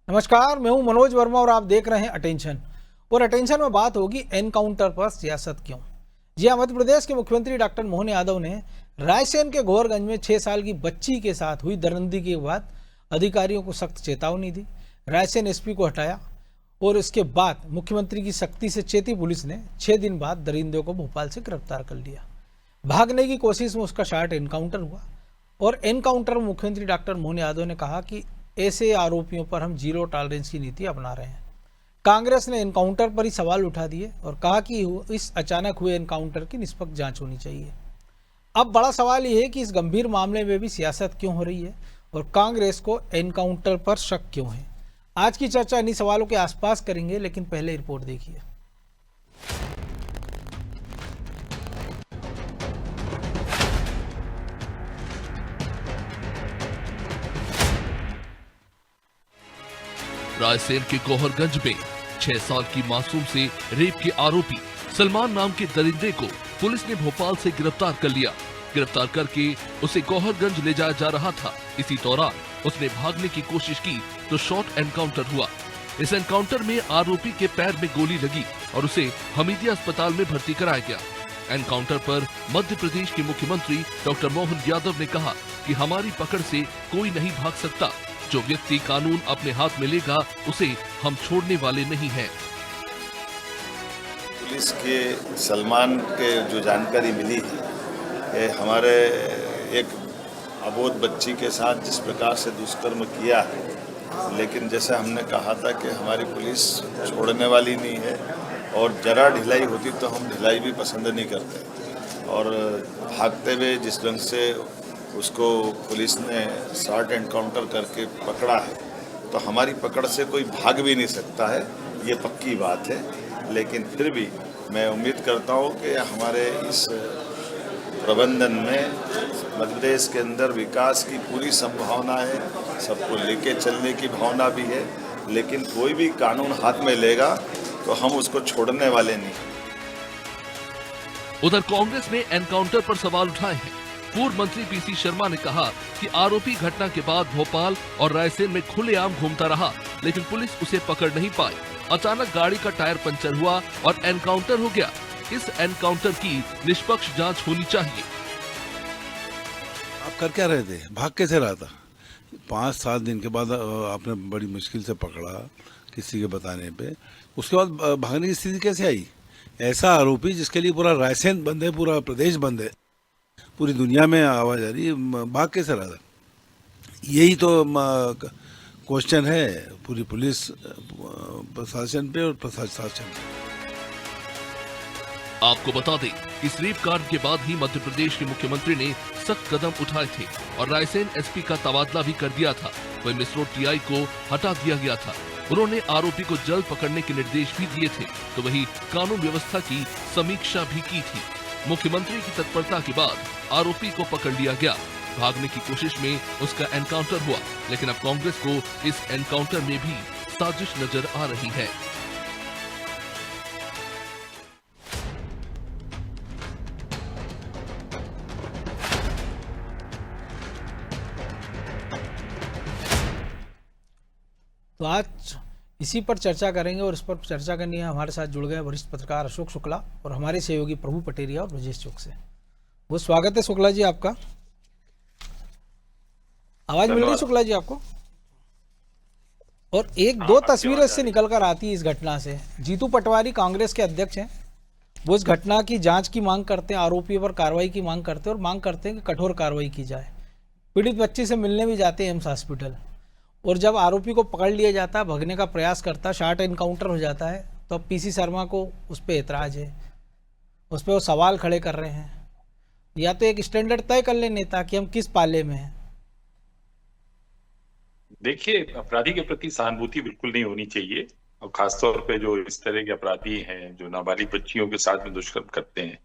नमस्कार, मैं हूं मनोज वर्मा और आप देख रहे हैं अटेंशन। और अटेंशन में बात होगी एनकाउंटर पर सियासत क्यों। जी हाँ, मध्य प्रदेश के मुख्यमंत्री डॉक्टर मोहन यादव ने रायसेन के घोरगंज में 6 साल की बच्ची के साथ हुई दरिंदगी के बाद अधिकारियों को सख्त चेतावनी दी, रायसेन एसपी को हटाया और इसके बाद मुख्यमंत्री की सख्ती से चेती पुलिस ने 6 दिन बाद दरिंदे को भोपाल से गिरफ्तार कर लिया। भागने की कोशिश में उसका शार्ट एनकाउंटर हुआ और एनकाउंटर में मुख्यमंत्री डॉक्टर मोहन यादव ने कहा कि ऐसे आरोपियों पर हम जीरो टॉलरेंस की नीति अपना रहे हैं। कांग्रेस ने एनकाउंटर पर ही सवाल उठा दिए और कहा कि इस अचानक हुए एनकाउंटर की निष्पक्ष जांच होनी चाहिए। अब बड़ा सवाल यह है कि इस गंभीर मामले में भी सियासत क्यों हो रही है और कांग्रेस को एनकाउंटर पर शक क्यों है। आज की चर्चा इन्हीं सवालों के आसपास करेंगे, लेकिन पहले रिपोर्ट देखिए। रायसेन के गौहरगंज में 6 साल की मासूम से रेप के आरोपी सलमान नाम के दरिंदे को पुलिस ने भोपाल से गिरफ्तार कर लिया। गिरफ्तार करके उसे गौहरगंज ले जाया जा रहा था। इसी दौरान उसने भागने की कोशिश की तो शॉर्ट एनकाउंटर हुआ। इस एनकाउंटर में आरोपी के पैर में गोली लगी और उसे हमीदिया अस्पताल में भर्ती कराया गया। एनकाउंटर पर मध्य प्रदेश के मुख्यमंत्री डॉक्टर मोहन यादव ने कहा कि हमारी पकड़ से कोई नहीं भाग सकता। जो व्यक्ति कानून अपने हाथ में लेगा उसे हम छोड़ने वाले नहीं हैं। पुलिस के सलमान के जो जानकारी मिली है, हमारे एक अबोध बच्ची के साथ जिस प्रकार से दुष्कर्म किया है, लेकिन जैसे हमने कहा था कि हमारी पुलिस छोड़ने वाली नहीं है और जरा ढिलाई होती तो हम ढिलाई भी पसंद नहीं करते। और भागते हुए जिस ढंग से उसको पुलिस ने शॉर्ट एनकाउंटर करके पकड़ा है, तो हमारी पकड़ से कोई भाग भी नहीं सकता है, ये पक्की बात है। लेकिन फिर भी मैं उम्मीद करता हूँ कि हमारे इस प्रबंधन में मध्य प्रदेश के अंदर विकास की पूरी संभावना है, सबको लेके चलने की भावना भी है, लेकिन कोई भी कानून हाथ में लेगा तो हम उसको छोड़ने वाले नहीं। उधर कांग्रेस ने एनकाउंटर पर सवाल उठाए हैं। पूर्व मंत्री पीसी शर्मा ने कहा कि आरोपी घटना के बाद भोपाल और रायसेन में खुलेआम घूमता रहा, लेकिन पुलिस उसे पकड़ नहीं पाई। अचानक गाड़ी का टायर पंचर हुआ और एनकाउंटर हो गया। इस एनकाउंटर की निष्पक्ष जांच होनी चाहिए। आप कर क्या रहे थे? भाग कैसे रहा था? 5-7 दिन के बाद आपने बड़ी मुश्किल से पकड़ा किसी के बताने पे, उसके बाद भागने की स्थिति कैसे आई? ऐसा आरोपी जिसके लिए पूरा रायसेन बंद है, पूरा प्रदेश बंद है, पूरी दुनिया में आवाज आ रही है, भाग कैसे रहा था? यही तो क्वेश्चन है पूरी पुलिस प्रशासन पे और प्रशासन पे। आपको बता दें, इस रेप कांड के बाद ही मध्य प्रदेश के मुख्यमंत्री ने सख्त कदम उठाए थे और रायसेन एसपी का तबादला भी कर दिया था। वहीं मिसरों टीआई को हटा दिया गया था। उन्होंने आरोपी को जल्द पकड़ने के निर्देश भी दिए थे, तो वही कानून व्यवस्था की समीक्षा भी की थी। मुख्यमंत्री की तत्परता के बाद आरोपी को पकड़ लिया गया। भागने की कोशिश में उसका एनकाउंटर हुआ, लेकिन अब कांग्रेस को इस एनकाउंटर में भी साजिश नजर आ रही है। तो आज इसी पर चर्चा करेंगे और इस पर चर्चा करनी है। हमारे साथ जुड़ गए वरिष्ठ पत्रकार अशोक शुक्ला और हमारे सहयोगी प्रभु पटेरिया और ब्रजेश चौक से। वो स्वागत है शुक्ला जी आपका। आवाज मिल रही है शुक्ला जी आपको? और एक दो तस्वीरें इससे निकल कर आती है इस घटना से। जीतू पटवारी कांग्रेस के अध्यक्ष हैं, वो इस घटना की जांच की मांग करते हैं, आरोपियों पर कार्रवाई की मांग करते हैं और मांग करते हैं कि कठोर कार्रवाई की जाए। पीड़ित बच्ची से मिलने भी जाते हैं एम्स हॉस्पिटल, और जब आरोपी को पकड़ लिया जाता है, भगने का प्रयास करता है, शॉर्ट एनकाउंटर हो जाता है, तो अब पीसी शर्मा को उस पर एतराज है, उस पर वो सवाल खड़े कर रहे हैं। या तो एक स्टैंडर्ड तय कर ले नेता कि हम किस पाले में हैं। देखिए, अपराधी के प्रति सहानुभूति बिल्कुल नहीं होनी चाहिए, और खासतौर पे जो इस तरह के अपराधी हैं जो नाबालिग बच्चियों के साथ में दुष्कर्म करते हैं।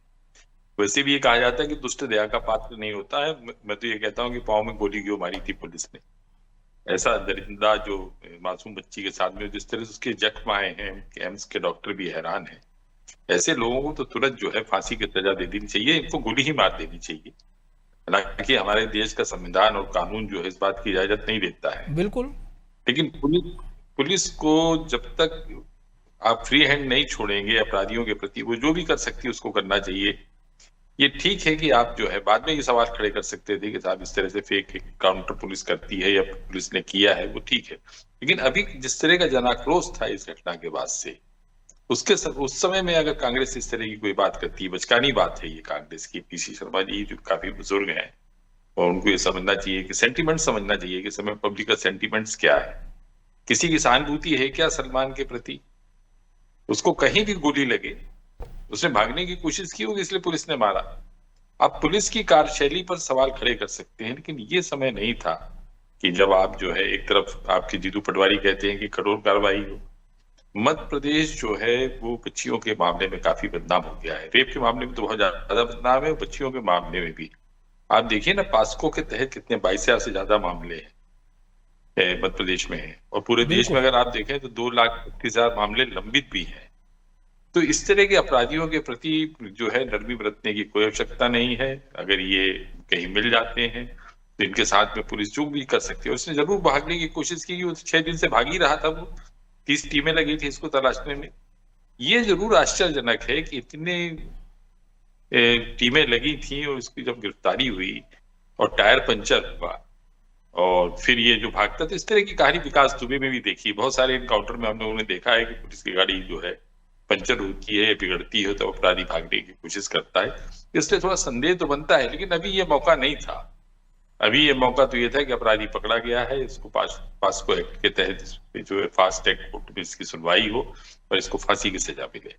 वैसे भी ये कहा जाता है कि दुष्ट दया का पात्र नहीं होता है। मैं तो ये कहता हूँ कि पाँव में गोली क्यों मारी थी पुलिस ने। ऐसा दरिंदा जो मासूम बच्ची के साथ में जिस तरह से उसके जख्म आए हैं, एम्स के डॉक्टर भी हैरान हैं। ऐसे लोगों को तो तुरंत जो है फांसी की सजा दे देनी चाहिए, इनको गोली ही मार देनी चाहिए। हालांकि हमारे देश का संविधान और कानून जो है इस बात की इजाजत नहीं देता है, बिल्कुल, लेकिन पुलिस को जब तक आप फ्री हैंड नहीं छोड़ेंगे अपराधियों के प्रति, वो जो भी कर सकती है उसको करना चाहिए। ये ठीक है कि आप जो है बाद में ये सवाल खड़े कर सकते थे कि साहब इस तरह से फेक काउंटर पुलिस करती है या पुलिस ने किया है, वो ठीक है। लेकिन अभी जिस तरह का जनाक्रोश था इस घटना के बाद से, उस समय में अगर कांग्रेस इस तरह की कोई बात करती है, बचकानी बात है ये कांग्रेस की। पीसी शर्मा जी जो काफी बुजुर्ग हैं और उनको ये समझना चाहिए कि सेंटिमेंट समझना चाहिए कि समय पब्लिक का सेंटिमेंट्स क्या है। किसी की सहानुभूति है क्या सलमान के प्रति? उसको कहीं भी गोली लगे, उसने भागने की कोशिश की होगी इसलिए पुलिस ने मारा। आप पुलिस की कार्यशैली पर सवाल खड़े कर सकते हैं, लेकिन ये समय नहीं था कि जब आप जो है एक तरफ आपके जीतू पटवारी कहते हैं कि कठोर कार्रवाई हो। मध्य प्रदेश जो है वो बच्चियों के मामले में काफी बदनाम हो गया है। रेप के मामले में तो बहुत ज्यादा बदनाम है, बच्चियों के मामले में भी। आप देखिए ना, पास्को के तहत कितने 22,000 से ज्यादा मामले हैं मध्य प्रदेश में है, और पूरे देश में अगर आप देखें तो 2,31,000 मामले लंबित भी हैं। तो इस तरह के अपराधियों के प्रति जो है नरमी बरतने की कोई आवश्यकता नहीं है। अगर ये कहीं मिल जाते हैं तो इनके साथ में पुलिस जो भी कर सकती है। उसने जरूर भागने की कोशिश की, वो 6 दिन से भाग ही रहा था, वो 30 टीमें लगी थी इसको तलाशने में। ये जरूर आश्चर्यजनक है कि इतने टीमें लगी थी और इसकी जब गिरफ्तारी हुई और टायर पंचर हुआ और फिर ये जो भागता, तो इस तरह की कहानी विकास दुबे में भी देखी। बहुत सारे एनकाउंटर में हम लोगों ने देखा है कि पुलिस की गाड़ी जो है पंचर होती है, बिगड़ती है, तो अपराधी भागने की कोशिश करता है। इसलिए थोड़ा संदेह तो बनता है, लेकिन अभी ये मौका नहीं था। अभी ये मौका तो ये था कि अपराधी पकड़ा गया है, इसको पास्को एक्ट के तहत जो है फास्ट ट्रैक कोर्ट में इसकी सुनवाई हो और इसको फांसी की सजा मिले।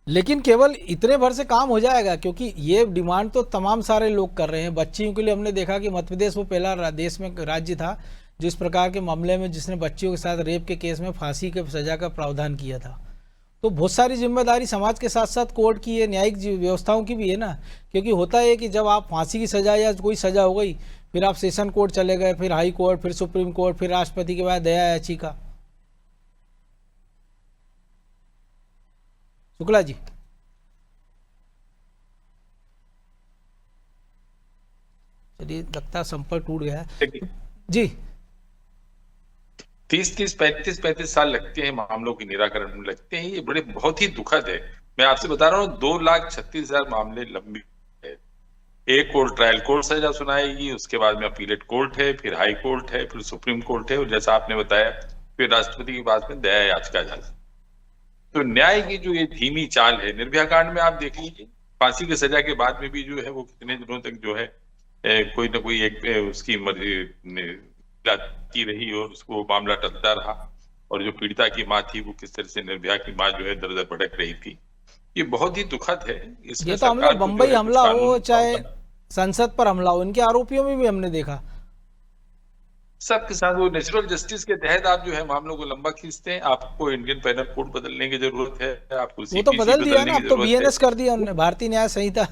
लेकिन केवल इतने भर से काम हो जाएगा? क्योंकि ये डिमांड तो तमाम सारे लोग कर रहे हैं। बच्चियों के लिए हमने देखा कि मध्य प्रदेश वो पहला देश में राज्य था जिस प्रकार के मामले में जिसने बच्चियों के साथ रेप के केस में फांसी के सजा का प्रावधान किया था। तो बहुत सारी जिम्मेदारी समाज के साथ साथ कोर्ट की है, न्यायिक व्यवस्थाओं की भी है ना। क्योंकि होता है कि जब आप फांसी की सजा या कोई सजा हो गई, फिर आप सेशन कोर्ट चले गए, फिर हाई कोर्ट, फिर सुप्रीम कोर्ट, फिर राष्ट्रपति के बाद दया याचिका। शुक्ला जी, चलिए लगता संपर्क टूट गया है जी। 30-30, 35-35 साल लगते हैं मामलों के निराकरण में, लगते हैं। ये बड़े बहुत ही दुखद है। मैं आपसे बता रहा हूँ 2,36,000 मामले लंबी है। एक कोर्ट ट्रायल कोर्ट सजा सुनाएगी, उसके बाद में अपीलेट कोर्ट है, फिर हाई कोर्ट है, फिर सुप्रीम कोर्ट है, और जैसा आपने बताया फिर राष्ट्रपति के पास में दया याचिका जाती। तो न्याय की जो ये धीमी चाल है, निर्भया कांड में आप देख लीजिए, फांसी की सजा के बाद में भी जो है वो कितने दिनों तक जो है कोई ना कोई एक उसकी रही और उसको मामला टलता रहा, और जो पीड़िता की मां थी वो किस तरह से निर्भया की मां जो है दर दर भटक रही थी। ये बहुत ही दुखद है। ये तो हम लोग बम्बई हमला हो चाहे संसद पर हमला हो, इनके आरोपियों में भी हमने देखा सबके साथ वो नेचुरल जस्टिस के तहत आप जो है मामलों को लंबा खींचते हैं। आपको इंडियन पेनल कोड बदलने की जरूरत है, आपको वो तो बदल दिया ना, अब तो बीएनएस कर दिया उन्होंने, भारतीय न्याय संहिता,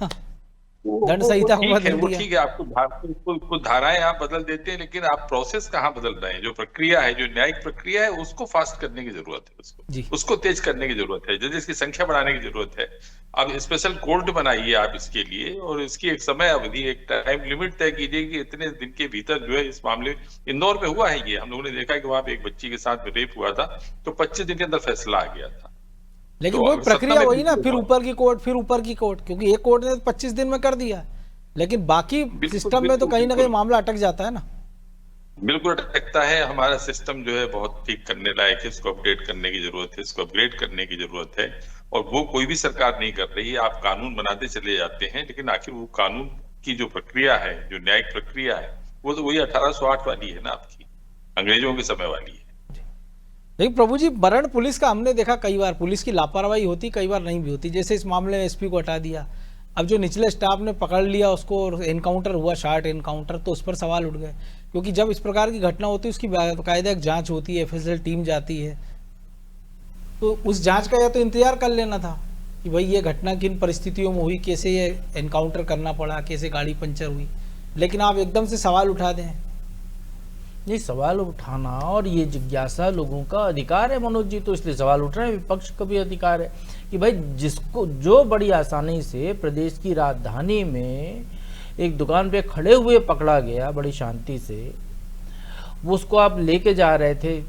दंड संहिता को बदल दिया। ठीक है, आपको कुछ धाराएं आप बदल देते हैं, लेकिन आप प्रोसेस कहाँ बदल रहे हैं? जो प्रक्रिया है, जो न्यायिक प्रक्रिया है, उसको फास्ट करने की जरूरत है, उसको तेज करने की जरूरत है, जजेस की संख्या बढ़ाने की जरूरत है। आप स्पेशल कोर्ट बनाइए आप इसके लिए, और इसकी एक समय अवधि, एक टाइम लिमिट तय कीजिए कि इतने दिन के भीतर जो है इस मामले, इंदौर में हुआ है ये, हम लोगों ने देखा कि वहां पे एक बच्ची के साथ रेप हुआ था, तो 25 दिन के अंदर फैसला आ गया था। लेकिन वो प्रक्रिया वही ना, फिर ऊपर की कोर्ट, फिर ऊपर की कोर्ट, क्योंकि एक कोर्ट ने 25 दिन में कर दिया, लेकिन बाकी सिस्टम में तो कहीं ना कहीं मामला अटक जाता है ना। बिल्कुल अटकता है। हमारा सिस्टम जो है बहुत ठीक करने लायक है, इसको अपडेट करने की जरूरत है, इसको अपग्रेड करने की जरूरत है, और वो कोई भी सरकार नहीं कर रही है। आप कानून बनाते चले जाते हैं, लेकिन आखिर वो कानून की जो प्रक्रिया है, जो न्यायिक प्रक्रिया है, वो तो वही 1808 वाली है ना, आपकी अंग्रेजों के समय वाली है। लेकिन प्रभु जी, बरन पुलिस का हमने देखा कई बार पुलिस की लापरवाही होती, कई बार नहीं भी होती। जैसे इस मामले में एसपी को हटा दिया, अब जो निचले स्टाफ ने पकड़ लिया उसको, एनकाउंटर हुआ, शार्ट एनकाउंटर, तो उस पर सवाल उठ गए। क्योंकि जब इस प्रकार की घटना होती है उसकी बाकायदा एक जांच होती है, एफएसएल टीम जाती है, तो उस जांच का या तो इंतजार कर लेना था कि भाई ये घटना किन परिस्थितियों में हुई, कैसे ये एनकाउंटर करना पड़ा, कैसे गाड़ी पंचर हुई। लेकिन आप एकदम से सवाल उठा दें। ये सवाल उठाना और ये जिज्ञासा लोगों का अधिकार है मनोज जी, तो इसलिए सवाल उठ रहे हैं। विपक्ष का भी अधिकार है कि भाई जिसको, जो बड़ी आसानी से प्रदेश की राजधानी में एक दुकान पे खड़े हुए पकड़ा गया बड़ी शांति से, वो उसको आप लेके जा रहे थे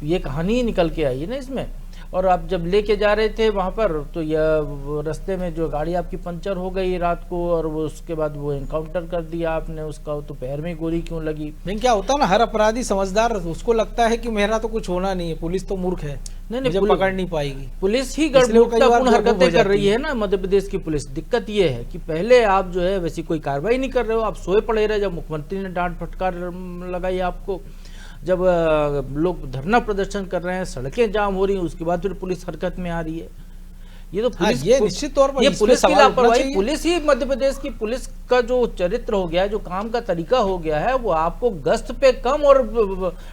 ये कहानी ही निकल के आई है ना इसमें। और आप जब लेके जा रहे थे वहाँ पर तो यह रास्ते में जो गाड़ी आपकी पंचर हो गई रात को, और वो उसके बाद वो एनकाउंटर कर दिया आपने उसका, तो पैर में गोली क्यों लगी? लेकिन क्या होता है ना, हर अपराधी समझदार, उसको लगता है कि मेरा तो कुछ होना नहीं है, पुलिस तो मूर्ख है, नहीं मुझे पुलिस पकड़ नहीं पाएगी। पुलिस ही इसलिए वो कई बार गढ़पूर्ण बेवकूफ हो हरकतें कर जाती रही है। है ना मध्य प्रदेश की पुलिस। दिक्कत ये है कि पहले आप जो है वैसी कोई कार्रवाई नहीं कर रहे हो, आप सोए पड़े रहे। जब मुख्यमंत्री ने डांट फटकार लगाई आपको, जब लोग धरना प्रदर्शन कर रहे हैं, सड़कें जाम हो रही हैं, उसके बाद फिर पुलिस हरकत में आ रही है। ये तो पुलिस ये निश्चित तौर पर ये इस पे पुलिस की सवाल उठना लापरवाही, चाहिए। पुलिस ही मध्य प्रदेश की पुलिस का जो चरित्र हो गया है, जो काम का तरीका हो गया है, वो आपको गश्त पे कम और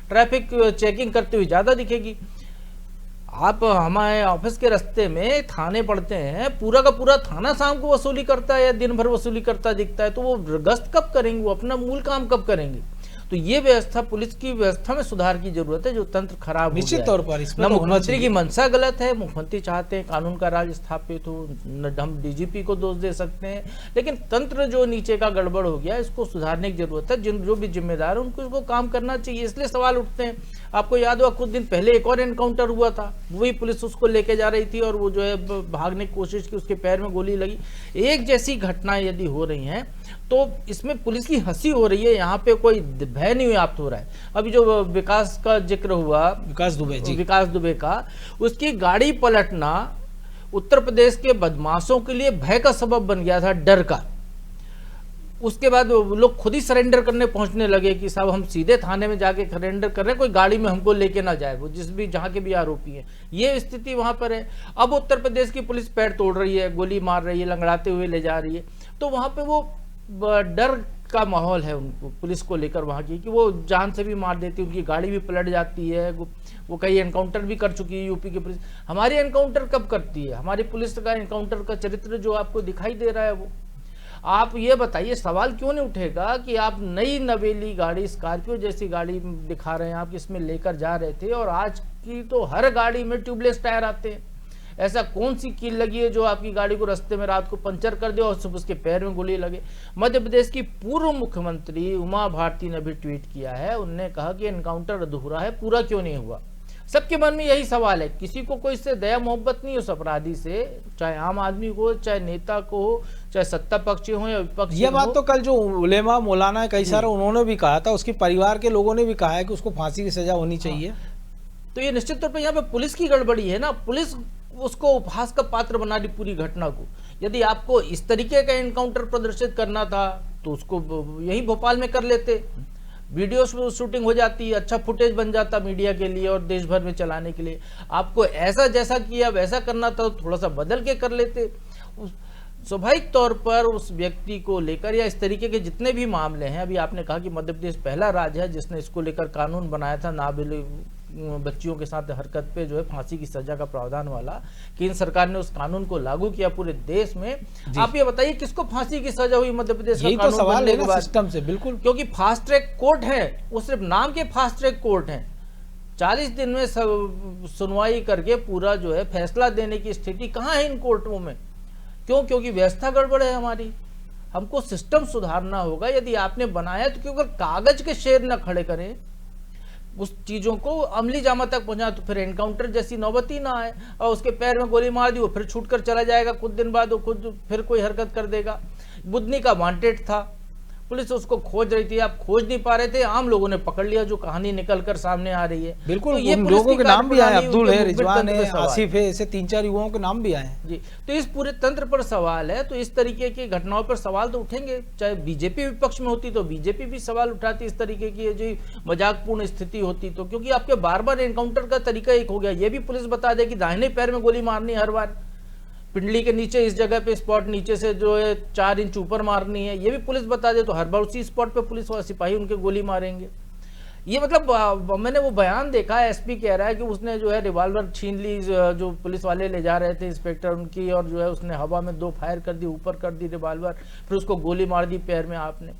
ट्रैफिक चेकिंग करते हुए ज्यादा दिखेगी। आप हमारे ऑफिस के रास्ते में थाने पड़ते हैं, पूरा का पूरा थाना शाम को वसूली करता है या दिन भर वसूली करता दिखता है, तो वो गश्त कब करेंगे, वो अपना मूल काम कब करेंगे? तो ये व्यवस्था, पुलिस की व्यवस्था में सुधार की जरूरत है, जो तंत्र खराब हो निश्चित गया तौर है। पर इसमें ना तो होना मुख्यमंत्री चाहिए। की मंशा गलत है, मुख्यमंत्री चाहते हैं कानून का राज स्थापित हो, न हम डीजीपी को दोष दे सकते हैं, लेकिन तंत्र जो नीचे का गड़बड़ हो गया, इसको सुधारने की जरूरत है। जो भी जिम्मेदार है उनको इसको काम करना चाहिए। इसलिए सवाल उठते हैं। आपको याद होगा कुछ दिन पहले एक और एनकाउंटर हुआ था, वही पुलिस उसको लेके जा रही थी और वो जो है भागने की कोशिश की, उसके पैर में गोली लगी। एक जैसी घटनाएं यदि हो रही हैं तो इसमें पुलिस की हंसी हो रही है, यहाँ पे कोई भय नहीं व्याप्त हो रहा है। अभी जो विकास का जिक्र हुआ, विकास दुबे जी, विकास दुबे का, उसकी गाड़ी पलटना उत्तर प्रदेश के बदमाशों के लिए भय का सबब बन गया था, डर का। उसके बाद वो लोग खुद ही सरेंडर करने पहुंचने लगे कि साहब हम सीधे थाने में जाके सरेंडर कर रहे हैं, कोई गाड़ी में हमको लेके ना जाए, वो जहाँ के भी आरोपी हैं। ये स्थिति वहां पर है। अब उत्तर प्रदेश की पुलिस पैर तोड़ रही है, गोली मार रही है, लंगड़ाते हुए ले जा रही है, तो वहां पे वो डर का माहौल है उनको पुलिस को लेकर वहां की, कि वो जान से भी मार देती है, उनकी गाड़ी भी पलट जाती है। वो कई एनकाउंटर भी कर चुकी है यूपी की पुलिस। हमारी एनकाउंटर कब करती है? हमारी पुलिस का एनकाउंटर का चरित्र जो आपको दिखाई दे रहा है, वो आप ये बताइए, सवाल क्यों नहीं उठेगा कि आप नई नवेली गाड़ी, स्कॉर्पियो जैसी गाड़ी दिखा रहे हैं, आप इसमें लेकर जा रहे थे, और आज की तो हर गाड़ी में ट्यूबलेस टायर आते हैं। ऐसा कौन सी कील लगी है जो आपकी गाड़ी को रास्ते में रात को पंचर कर दे और सुबह उसके पैर में गोली लगे? मध्य प्रदेश की पूर्व मुख्यमंत्री उमा भारती ने भी ट्वीट किया है, उन्होंने कहा कि एनकाउंटर अधूरा है, पूरा क्यों नहीं हुआ? सबके मन में यही सवाल है। किसी को कोई इससे दया मोहब्बत नहीं उस अपराधी से, चाहे आम आदमी को, चाहे नेता को, चाहे सत्ता पक्षी हो या विपक्षी। ये बात तो कल जो उलेमा मौलाना है कई सारे, उन्होंने भी कहा था, उसके परिवार के लोगों ने भी कहा है कि उसको फांसी की सजा होनी चाहिए। तो ये निश्चित तौर पर यहाँ पे पुलिस की गड़बड़ी है ना। पुलिस उसको उपहास का पात्र बना दी पूरी घटना को। यदि आपको इस तरीके का एनकाउंटर प्रदर्शित करना था तो उसको यही भोपाल में कर लेते, वीडियो शूटिंग हो जाती, अच्छा फुटेज बन जाता मीडिया के लिए और देश भर में चलाने के लिए। आपको ऐसा जैसा किया वैसा करना था, थोड़ा सा बदल के कर लेते। स्वाभाविक तौर पर उस व्यक्ति को लेकर, या इस तरीके के जितने भी मामले हैं, अभी आपने कहा कि मध्य प्रदेश पहला राज्य है जिसने इसको लेकर कानून बनाया था, नाबालिग बच्चियों के साथ हरकत पे जो है फांसी की सजा का प्रावधान वाला। केंद्र सरकार ने उस कानून को लागू किया पूरे देश में। आप ये बताइए किसको फांसी की सजा हुई मध्य प्रदेश का यही तो कानून सवाल बनने है के ना बाद? सिस्टम से, बिल्कुल। क्योंकि फास्ट ट्रैक कोर्ट है, वो सिर्फ नाम के फास्ट ट्रैक कोर्ट हैं। 40 दिन में सुनवाई करके पूरा जो है फैसला देने की स्थिति कहाँ है इन कोर्टों में? क्यों? क्योंकि व्यवस्था गड़बड़ है हमारी। हमको सिस्टम सुधारना होगा। यदि आपने बनाया तो क्यों कागज के शेर न खड़े करें, उस चीजों को अमली जामा तक पहुंचा, तो फिर एनकाउंटर जैसी नौबती ना आए। और उसके पैर में गोली मार दी, वो फिर छूट कर चला जाएगा, कुछ दिन बाद वो खुद फिर कोई हरकत कर देगा। बुदनी का वांटेड था, पुलिस उसको खोज रही थी, आप खोज नहीं पा रहे थे, आम लोगों ने पकड़ लिया, जो कहानी निकल कर सामने आ रही है। बिल्कुल, तो ये उन पुलिस लोगों की के नाम भी आए, कार्यप्रणाली, अब्दुल उनके है, मुखबिर रिजवान तंत्र पे है, सवाल आसिफ है, ऐसे 3-4 युवाओं के नाम भी आए हैं। जी। तो इस पूरे तंत्र पर सवाल है। तो इस तरीके की घटनाओं पर सवाल तो उठेंगे। चाहे बीजेपी विपक्ष में होती तो बीजेपी भी सवाल उठाती, इस तरीके की जो मजाकपूर्ण स्थिति होती तो, क्योंकि आपके बार बार एनकाउंटर का तरीका एक हो गया। ये भी पुलिस बता दे कि दाहिने पैर में गोली मारनी हर बार, पिंडली के नीचे इस जगह पे स्पॉट नीचे से जो है 4 इंच ऊपर मारनी है, ये भी पुलिस बता दे, तो हर बार उसी स्पॉट पे पुलिस और सिपाही उनके गोली मारेंगे। ये मतलब मैंने वो बयान देखा, एसपी कह रहा है कि उसने जो है रिवॉल्वर छीन ली, जो पुलिस वाले ले जा रहे थे इंस्पेक्टर उनकी, और जो है उसने हवा में 2 फायर कर दी, ऊपर कर दी रिवॉल्वर, फिर उसको गोली मार दी पैर में आपने।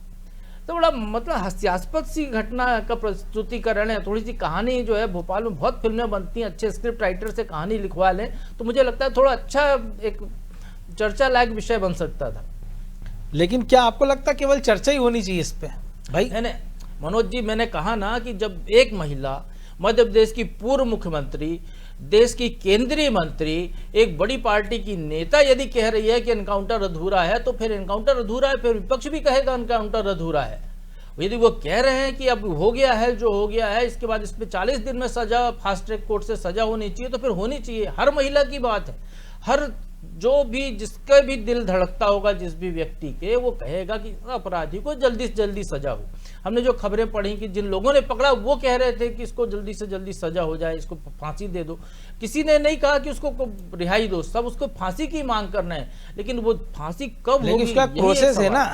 तो बड़ा मतलब हास्यास्पद सी घटना का प्रस्तुतिकरण है। थोड़ी सी कहानी जो है, भोपाल में बहुत फिल्में बनती हैं, अच्छे स्क्रिप्ट राइटर से कहानी लिखवा लें तो मुझे लगता है थोड़ा अच्छा एक चर्चा लायक विषय बन सकता था। लेकिन क्या आपको लगता है केवल चर्चा ही होनी चाहिए इस पे? भाई मनोज जी, मैंने कहा ना कि जब एक महिला मध्य प्रदेश की पूर्व मुख्यमंत्री, देश की केंद्रीय मंत्री, एक बड़ी पार्टी की नेता यदि कह रही है कि एनकाउंटर अधूरा है, तो फिर एनकाउंटर अधूरा है, फिर विपक्ष भी कहेगा एनकाउंटर अधूरा है। यदि वो कह रहे हैं कि अब हो गया है जो हो गया है, इसके बाद इस पे 40 दिन में सजा, फास्ट ट्रैक कोर्ट से सजा होनी चाहिए, तो फिर होनी चाहिए। हर महिला की बात है, हर जो भी जिसका भी दिल धड़कता होगा, जिस भी व्यक्ति के, वो कहेगा कि अपराधी को जल्दी से जल्दी सजा हो। हमने जो खबरें पढ़ी कि जिन लोगों ने पकड़ा वो कह रहे थे कि इसको जल्दी से जल्दी सजा हो जाए, इसको फांसी दे दो। किसी ने नहीं कहा कि उसको रिहाई दो, सब उसको फांसी की मांग करना है। लेकिन वो फांसी कब होगी, लेकिन उसका प्रोसेस है ना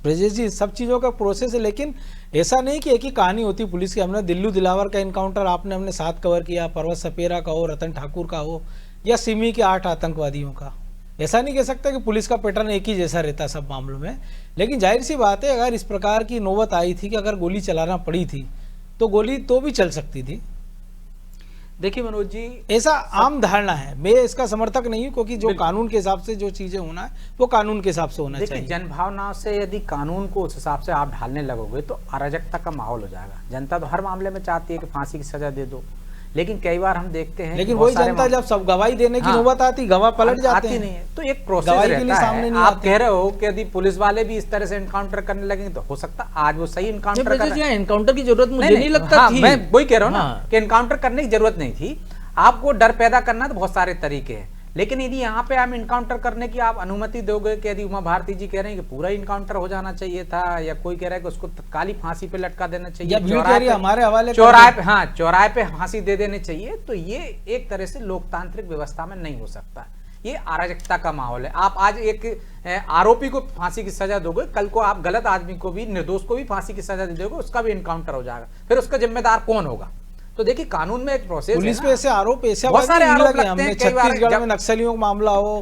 ब्रजेश जी, सब चीज़ों का प्रोसेस है। लेकिन ऐसा नहीं कि एक ही कहानी होती पुलिस की। हमने दिल्लू दिलावर का इनकाउंटर हमने साथ कवर किया, पर्वत सपेरा का हो, रतन ठाकुर का हो, या सिमी के 8 आतंकवादियों का। ऐसा नहीं कह सकता कि पुलिस का पैटर्न एक ही जैसा रहता सब मामलों में। लेकिन जाहिर सी बात है, अगर इस प्रकार की नौबत आई थी कि अगर गोली चलाना पड़ी थी, तो गोली तो भी चल सकती थी। देखिए मनोज जी, ऐसा आम धारणा है, मैं इसका समर्थक नहीं हूं, क्योंकि जो कानून के हिसाब से जो चीजें होना है वो कानून के हिसाब से होना चाहिए। जनभावना से यदि कानून को उस हिसाब से आप ढालने लगोगे तो अराजकता का माहौल हो जाएगा। जनता तो हर मामले में चाहती है कि फांसी की सजा दे दो, लेकिन कई बार हम देखते हैं, लेकिन वही जनता जब सब गवाही देने की नौबत आती, गवाह पलट जाते हैं। नहीं है, तो एक प्रोसेस रहता है। आप कह रहे हो कि यदि पुलिस वाले भी इस तरह से एनकाउंटर करने लगेंगे तो हो सकता है आज वो सही एनकाउंटर कर रहे हैं। एनकाउंटर की जरूरत मुझे नहीं लगता थी। मैं वही कह रहा हूँ ना कि एनकाउंटर करने की जरूरत नहीं थी। आपको डर पैदा करना तो बहुत सारे तरीके हैं, लेकिन यदि यहाँ पे आप इनकाउंटर करने की आप अनुमति दोगे कि यदि उमा भारती जी कह रहे हैं कि पूरा इनकाउंटर हो जाना चाहिए था, या कोई कह रहा है कि उसको तत्काली फांसी पे लटका देना चाहिए, चौराहे पे फांसी दे देनी चाहिए, तो ये एक तरह से लोकतांत्रिक व्यवस्था में नहीं हो सकता। ये अराजकता का माहौल है। आप आज एक आरोपी को फांसी की सजा दोगे, कल को आप गलत आदमी को भी, निर्दोष को भी फांसी की सजा दे दोगे, उसका भी इनकाउंटर हो जाएगा, फिर उसका जिम्मेदार कौन होगा? तो देखिए कानून में एक प्रोसेस है। पुलिस पे ऐसे आरोप बहुत सारे आरोप लगते हैं। छत्तीसगढ़ में नक्सलियों का मामला हो,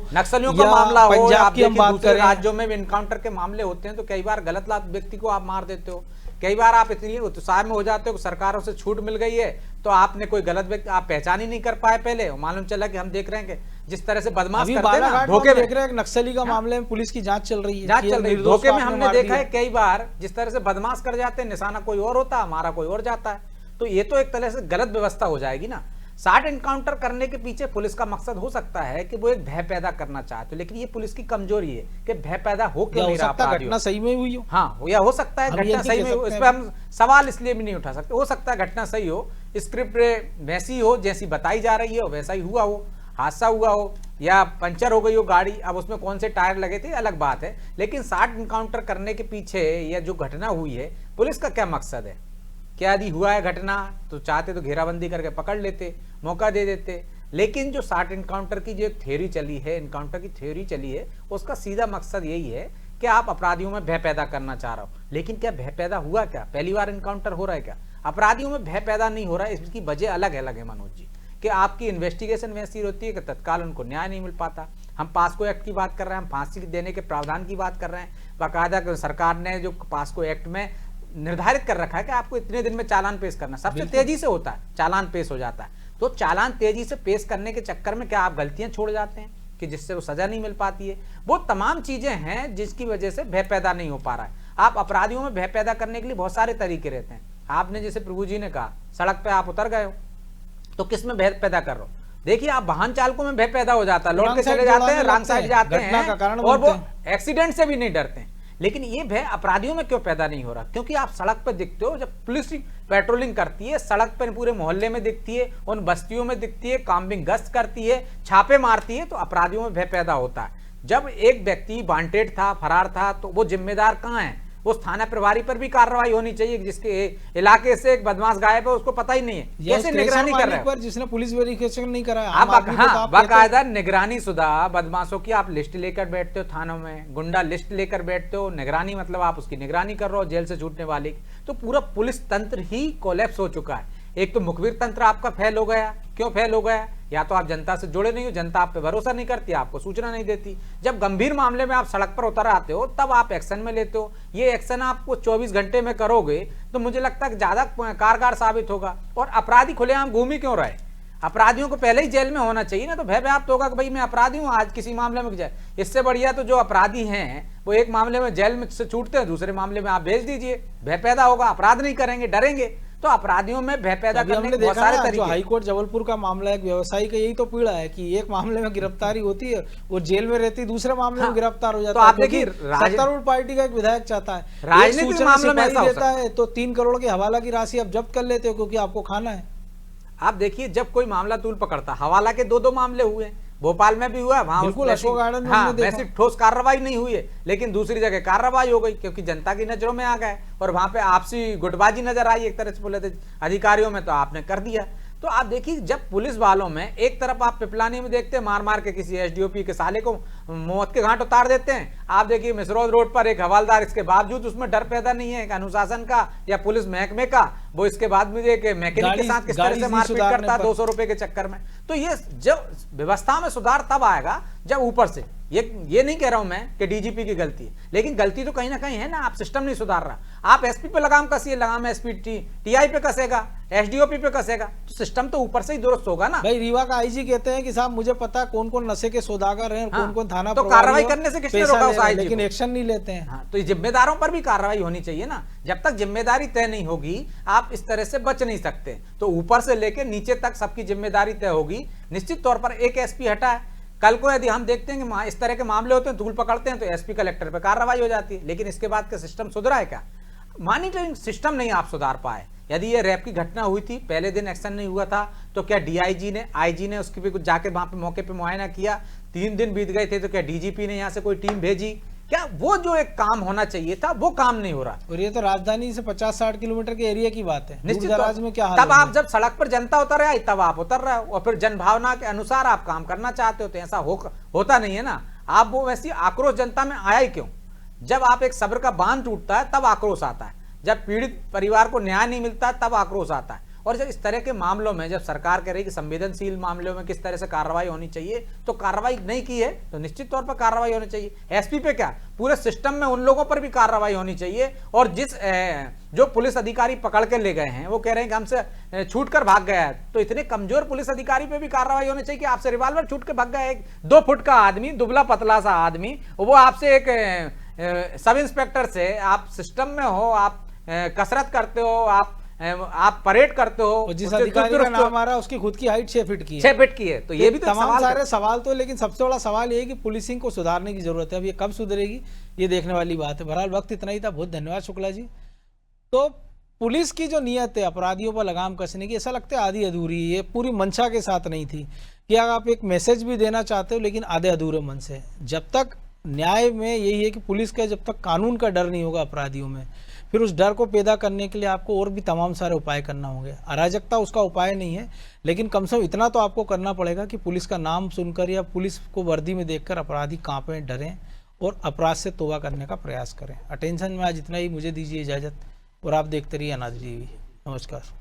पंजाब की हम बात करें, राज्यों में इनकाउंटर के मामले होते हैं, तो कई बार गलत व्यक्ति को आप मार देते हो। कई बार आप इतनी उत्साह में हो जाते हो कि सरकारों से छूट मिल गई है, तो आपने कोई गलत व्यक्ति आप पहचान ही नहीं कर पाए पहले, मालूम चला कि हम देख रहे हैं कि जिस तरह से बदमाश करते हैं ना, धोखे में देख रहे हैं नक्सली का मामले में पुलिस की जांच चल रही है, धोखे में हमने देखा है कई बार जिस तरह से बदमाश कर जाते हैं, निशाना कोई और होता है, हमारा कोई और जाता है। तो ये तो एक तरह से गलत व्यवस्था हो जाएगी ना। 60 एनकाउंटर करने के पीछे पुलिस का मकसद हो सकता है कि वो एक भय पैदा करना चाहते हो, लेकिन ये पुलिस की कमजोरी है कि भय पैदा हो क्यों नहीं रहा। घटना सही में हुई हो, हाँ, या हो सकता है घटना सही में, इस पर हम सवाल इसलिए भी नहीं उठा सकते। हो सकता है घटना सही हो, स्क्रिप्ट वैसी हो जैसी बताई जा रही है, वैसा ही हुआ हो, हादसा हुआ हो, या पंचर हो गई हो गाड़ी, अब उसमें कौन से टायर लगे थे अलग बात है। लेकिन 60 एनकाउंटर करने के पीछे या जो घटना हुई है, पुलिस का क्या मकसद है? क्या यदि हुआ है घटना तो चाहते तो घेराबंदी करके पकड़ लेते, मौका दे देते। लेकिन जो 60 एनकाउंटर की जो एक थ्योरी चली है, एनकाउंटर की थ्योरी चली है, उसका सीधा मकसद यही है कि आप अपराधियों में भय पैदा करना चाह रहे हो। लेकिन क्या भय पैदा हुआ? क्या पहली बार एनकाउंटर हो रहा है? क्या अपराधियों में भय पैदा नहीं हो रहा है? इसकी वजह अलग अलग है मनोज जी, कि आपकी इन्वेस्टिगेशन वैसी होती है कि तत्काल उनको न्याय नहीं मिल पाता। हम पास्को एक्ट की बात कर रहे हैं, हम फांसी देने के प्रावधान की बात कर रहे हैं। बाकायदा सरकार ने जो पास्को एक्ट में निर्धारित कर रखा है कि आपको इतने दिन में चालान पेश करना, सबसे तेजी से होता है चालान पेश हो जाता है। तो चालान तेजी से पेश करने के चक्कर में क्या आप गलतियां छोड़ जाते हैं कि जिससे वो सजा नहीं मिल पाती है? वो तमाम चीजें हैं जिसकी वजह से भय पैदा नहीं हो पा रहा है। आप अपराधियों में भय पैदा करने के लिए बहुत सारे तरीके रहते हैं। आपने जैसे प्रभु जी ने कहा, सड़क पे आप उतर गए हो तो किस में भय पैदा कर रहे हो? देखिए, आप वाहन चालकों में भय पैदा हो जाता है, लौट के चले जाते हैं, रॉन्ग साइड जाते हैं, और वो एक्सीडेंट से भी नहीं डरते हैं। लेकिन ये भय अपराधियों में क्यों पैदा नहीं हो रहा? क्योंकि आप सड़क पर दिखते हो, जब पुलिस पेट्रोलिंग करती है, सड़क पर पूरे मोहल्ले में दिखती है, उन बस्तियों में दिखती है, काम्बिंग गश्त करती है, छापे मारती है, तो अपराधियों में भय पैदा होता है। जब एक व्यक्ति वांटेड था, फरार था, तो वो जिम्मेदार कहाँ है? उस थाना प्रभारी पर भी कार्रवाई होनी चाहिए, जिसके इलाके से एक बदमाश गायब है, उसको पता ही नहीं है, कैसे निगरानी कर रहे हैं? जिसने पुलिस वेरिफिकेशन नहीं कराया, आप बाकायदा निगरानी शुदा बदमाशों की आप लिस्ट लेकर बैठते हो थानों में, गुंडा लिस्ट लेकर बैठते हो, निगरानी मतलब आप उसकी निगरानी कर रहे हो, जेल से छूटने वाले। तो पूरा पुलिस तंत्र ही कोलैप्स हो चुका है। एक तो मुखबिर तंत्र आपका फेल हो गया। क्यों फेल हो गया? या तो आप जनता से जुड़े नहीं हो, जनता आप पे भरोसा नहीं करती, आपको सूचना नहीं देती। जब गंभीर मामले में आप सड़क पर उतर आते हो तब आप एक्शन में लेते हो। ये एक्शन आपको 24 घंटे में करोगे तो मुझे लगता है कि ज्यादा कारगर साबित होगा। और अपराधी खुलेआम घूम ही क्यों रहे? अपराधियों को पहले ही जेल में होना चाहिए ना, तो भय व्याप्त होगा कि भाई मैं अपराधी हूं, आज किसी मामले में जाए। इससे बढ़िया तो जो अपराधी हैं वो एक मामले में जेल में से छूटते हैं, दूसरे मामले में आप भेज दीजिए, भय पैदा होगा, अपराध नहीं करेंगे, डरेंगे। तो अपराधियों में भय पैदा अभी करने हमने के बहुत देखा सारे ना, जो तरीके। हाईकोर्ट जबलपुर का मामला, एक व्यवसायी का यही तो पीड़ा है कि एक मामले में गिरफ्तारी होती है, वो जेल में रहती, दूसरे मामले में गिरफ्तार हो तो जाता है। आप देखिए, सत्तारूढ़ पार्टी का एक विधायक चाहता है, राजनीतिक सूचना मामलों में सिपाही ऐसा हो देता है तो 3 करोड़ की हवाला की राशि आप जब्त कर लेते हो क्योंकि आपको खाना है। आप देखिए, जब कोई मामला तूल पकड़ता, हवाला के 2 मामले हुए हैं, भोपाल में भी हुआ, वहां बिल्कुल, अशोक गार्डन में हाँ, हमने देखा। वैसी ठोस कार्रवाई नहीं हुई है, लेकिन दूसरी जगह कार्रवाई हो गई क्योंकि जनता की नजरों में आ गए और वहां पे आपसी गुटबाजी नजर आई एक तरह से पुलिस अधिकारियों में, तो आपने कर दिया। तो आप देखिए, जब पुलिस वालों में एक तरफ आप पिपलानी में देखते हैं मार मार के किसी एसडीओपी के साले को मौत के घाट उतार देते हैं, आप देखिए मिसरोद रोड पर एक हवालदार, इसके बावजूद उसमें डर पैदा नहीं है एक अनुशासन का या पुलिस महकमे का, वो इसके बाद मुझे एक मैकेनिक के साथ किस तरह से मारपीट करता है 200 रुपए के चक्कर में। तो ये जब व्यवस्था में सुधार तब आएगा जब ऊपर से, ये नहीं कह रहा हूं मैं कि डीजीपी की गलती है, लेकिन गलती तो कहीं ना कहीं है ना, आप सिस्टम नहीं सुधार रहा। आप एसपी पे लगाम कसिए, लगाम एसपी टीआई पे कसेगा, एसडीओपी पे कसेगा, तो सिस्टम तो ऊपर से ही दुरुस्त होगा ना। भाई रीवा का आईजी कहते हैं कि साहब मुझे पता है कौन कौन नशे के सौदागर हैं, हाँ, कौन कौन थाना तो कार्रवाई करने से किसने रोका उस आईजी लेकिन को? एक्शन नहीं लेते हैं। हाँ, तो ये जिम्मेदारों पर भी कार्रवाई होनी चाहिए ना। जब तक जिम्मेदारी तय नहीं होगी आप इस तरह से बच नहीं सकते। तो ऊपर से लेकर नीचे तक सबकी जिम्मेदारी तय होगी। निश्चित तौर पर एक एसपी हटा है, कल को यदि हम देखते हैं कि इस तरह के मामले होते हैं, धूल पकड़ते हैं, तो एसपी कलेक्टर पे कार्रवाई हो जाती है। लेकिन इसके बाद का सिस्टम सुधरा है क्या? मॉनिटरिंग सिस्टम नहीं आप सुधार पाए। यदि ये रैप की घटना हुई थी, पहले दिन एक्शन नहीं हुआ था, तो क्या डीआईजी ने, आईजी ने उसकी भी कुछ जाके वहां पे मौके पे मुआयना किया? 3 दिन बीत गए थे, तो क्या डीजीपी ने यहाँ से कोई टीम भेजी? क्या वो जो एक काम होना चाहिए था वो काम नहीं हो रहा। और ये तो राजधानी से 50-60 किलोमीटर के एरिया की बात है, निश्चित दूर-दराज में क्या हाल तब होंगे? आप जब सड़क पर जनता उतर आई तब आप उतर रहे हो और फिर जनभावना के अनुसार आप काम करना चाहते हो, तो ऐसा होता नहीं है ना। आप वो वैसी आक्रोश जनता में आया ही क्यों? जब आप एक सब्र का बांध टूटता है तब आक्रोश आता है, जब पीड़ित परिवार को न्याय नहीं मिलता तब आक्रोश आता है। और जब इस तरह के मामलों में जब सरकार कह रही कि संवेदनशील मामलों में किस तरह से कार्रवाई होनी चाहिए, तो कार्रवाई नहीं की है, तो निश्चित तौर पर कार्रवाई होनी चाहिए। एसपी पे क्या, पूरे सिस्टम में उन लोगों पर भी कार्रवाई होनी चाहिए। और जो पुलिस अधिकारी पकड़ के ले गए हैं वो कह रहे हैं कि हमसे छूट कर भाग गया है, तो इतने कमजोर पुलिस अधिकारी पे भी कार्रवाई होनी चाहिए कि आपसे रिवॉल्वर छूट के भाग गया एक 2 फुट का आदमी, दुबला पतला सा आदमी, वो आपसे एक सब इंस्पेक्टर से, आप सिस्टम में हो, आप कसरत करते हो, आप परेड करते हो, और जिस अधिकारी का नाम आ रहा है उसकी खुद की हाइट 6 फीट की है, 6 फीट की है, तो ये भी तो तमाम सारे सवाल तो। लेकिन सबसे बड़ा सवाल ये है कि पुलिसिंग को सुधारने की जरूरत है। अब ये कब सुधरेगी ये देखने वाली बात है। बहरहाल वक्त इतना ही था, बहुत धन्यवाद शुक्ला जी। तो पुलिस की जो नीयत है अपराधियों पर लगाम कसने की, ऐसा लगता है आधी अधूरी, ये पूरी मंशा के साथ नहीं थी कि आप एक मैसेज भी देना चाहते हो लेकिन आधे अधूरे मन से। जब तक न्याय में यही है कि पुलिस का जब तक कानून का डर नहीं होगा अपराधियों में, फिर उस डर को पैदा करने के लिए आपको और भी तमाम सारे उपाय करना होंगे। अराजकता उसका उपाय नहीं है, लेकिन कम से कम इतना तो आपको करना पड़ेगा कि पुलिस का नाम सुनकर या पुलिस को वर्दी में देखकर अपराधी कांपें, डरें और अपराध से तौबा करने का प्रयास करें। अटेंशन में आज इतना ही, मुझे दीजिए इजाज़त और आप देखते रहिए अनाज टीवी। नमस्कार।